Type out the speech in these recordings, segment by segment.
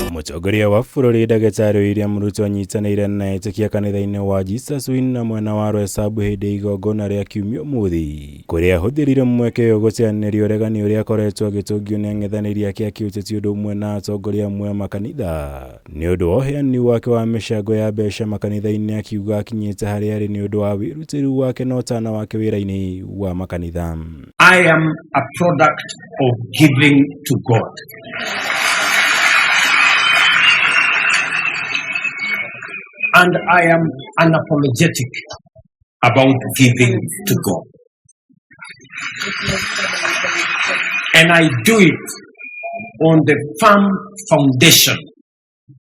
Mũtongoria wa bũrũri Ndagĩtarĩ William Ruto anyitanĩire na etĩkia kanitha-inĩ wa Jesus Win na mwena wa Roysambu hĩndĩ ya igongona rĩa kiumia ũmũthĩ, kũrĩa ahũthĩrire mweke ũyũ gũteanĩria ũregani ũrĩa akoretwo agĩtũngio nĩ ang'ethanĩri ake a kĩũteti ũndũ ũmwe na atongoria amwe a makanitha nĩ ũndũ wa ũheani wake wa mĩcango ya mbeca makanitha-inĩ, akiuga akinyĩte harĩa arĩ nĩ ũndũ wa wĩrutĩri wake na ũtana wake wĩra-inĩ wa makanitha. I am a product of giving to God. And I am unapologetic about giving to God. And I do it on the firm foundation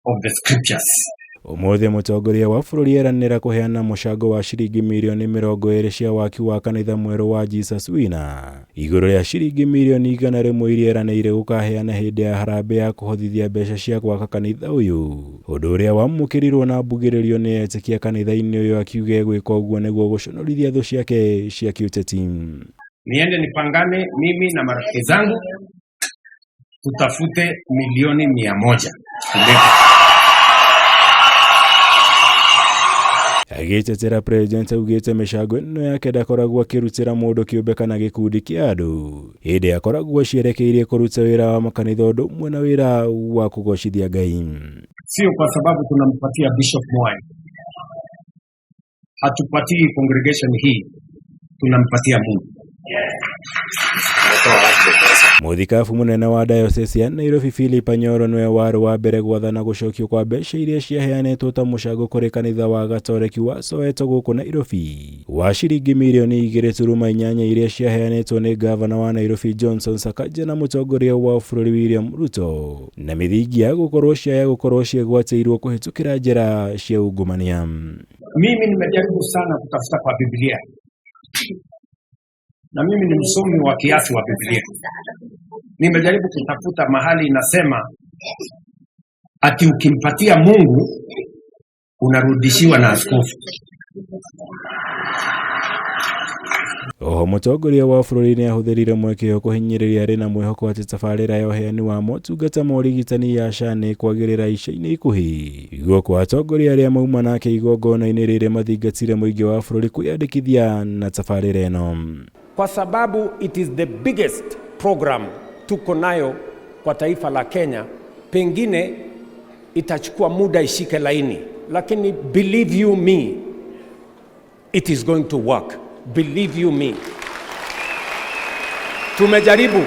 of the scriptures. Ũmũthĩ mũtongoria wa bũrũri eranĩra kũheana mũcango wa ciringi mirioni 20 cia waki wa kanitha mwerũ wa Jesus Win, igũrũ rĩa ciringi mirioni 100 iria eranĩire gũkaheana hĩndĩ ya harambĩ ya kũhotithia mbeca cia gwaka kanitha ũyũ, ũndũ ũrĩa wamũkĩrirwo na mbugĩrĩrio nĩ etĩkia kanitha-inĩ ũyũ, akiuga gwĩka ũguo nĩguo gũconorithia thũ ciake cia kĩũteti. Niende nipangane mimi na marafiki zangu tutafute milioni 100 agĩtetera president augĩte mĩcango ĩno yake ndakoragwo akĩrutĩra mũndũ kĩũmbe kana gĩkundi kĩa andũ, hĩndĩ akoragwo cierekeirie kũruta wĩra wa makanitha ũndũ ũmwe na wĩra wa kũgocithia Ngai. Sio kwa sababu tunampatia Bishop Mwai, hatupatii congregation hii, tunampatia Mungu. Mũthikabu mũnene wa diocese ya Nairobi Philip Anyoro nĩwe warĩ wa mbere gwathana gũcokio kwa mbeca iria ciaheanĩtwo ta mũcango kũrĩ kanitha wa Gatoreki wa Soweto gũkũ Nairobi wa ciringi mirioni 2.8 iria ciaheanĩtwo nĩ gavana wa Nairobi Johnson Sakaja na mũtongoria wa bũrũri William Ruto, na mithingi ya gũkorwo ciagwatĩirwo kũhĩtũkĩra njĩra cia ungumania. Mimi nimejaribu sana kutafuta kwa Biblia. Na mimi ni msomi wa kiasi wa Biblia. Nimejaribu kutafuta mahali inasema ati ukimpatia Mungu unarudishiwa na askofu. Mũtongoria wa bũrũri nĩ ahũthĩrire mweke ũyũ kũhinyĩrĩria arĩ na mwĩhoko atĩ tabarĩra ya ũheani wa motungata ma ũrigitani ya SHA nĩ kwagĩrĩra ica-inĩ ikuhĩ. Igũkũ atongoria arĩa mauma nake igongona-inĩ rĩrĩ mathingatire mũingĩ wa bũrũri kwĩyandĩkithia na tabarĩra ĩno. Kwa sababu it is the biggest program tuko nayo kwa taifa la Kenya, pengine itachukua muda ishike laini, lakini believe you me, it is going to work. Believe you me. Tumejaribu,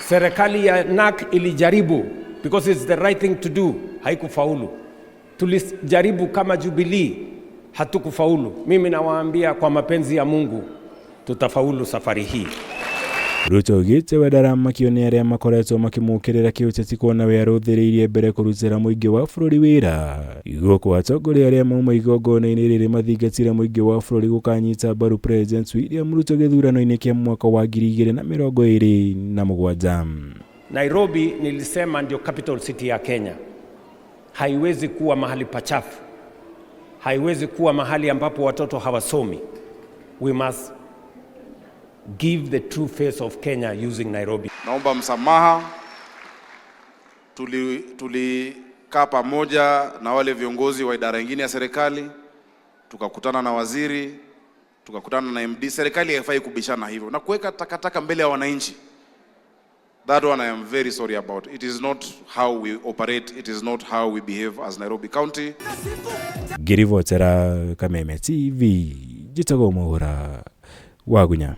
serikali ya NAK ilijaribu because it's the right thing to do, haikufaulu. Tulijaribu kama Jubilee, hatukufaulu. Mimi nawaambia kwa mapenzi ya Mungu tutafaulu safari hii. Ruto augĩte we ndaramakio nĩ arĩa makoretwo makĩmũkĩrĩra kĩũteti kuona we arũthĩrĩirie mbere kũrutĩra mũingĩ wa bũrũri wĩra. Igũkũ atongoria arĩa mauma igongona-inĩ rĩrĩ mathingatire mũingĩ wa bũrũri gũkanyita mbaru President William Ruto gĩthurano-inĩ kĩa mwaka wa 2027. Nairobi nilisema ndio capital city ya Kenya. Haiwezi kuwa mahali pachafu. Haiwezi kuwa mahali ambapo watoto hawasomi. We must give the true face of Kenya using Nairobi. Naomba msamaha. Tulikaa pamoja na wale viongozi wa idara nyingine ya serikali, tukakutana na waziri, tukakutana na MD. Serikali haifai kubishana hivyo na kuweka takataka mbele ya wananchi. That one I am very sorry about. It is not how we operate. It is not how we behave as Nairobi County. Girivotera Kameme TV, Jitago Mohora, Wagunya.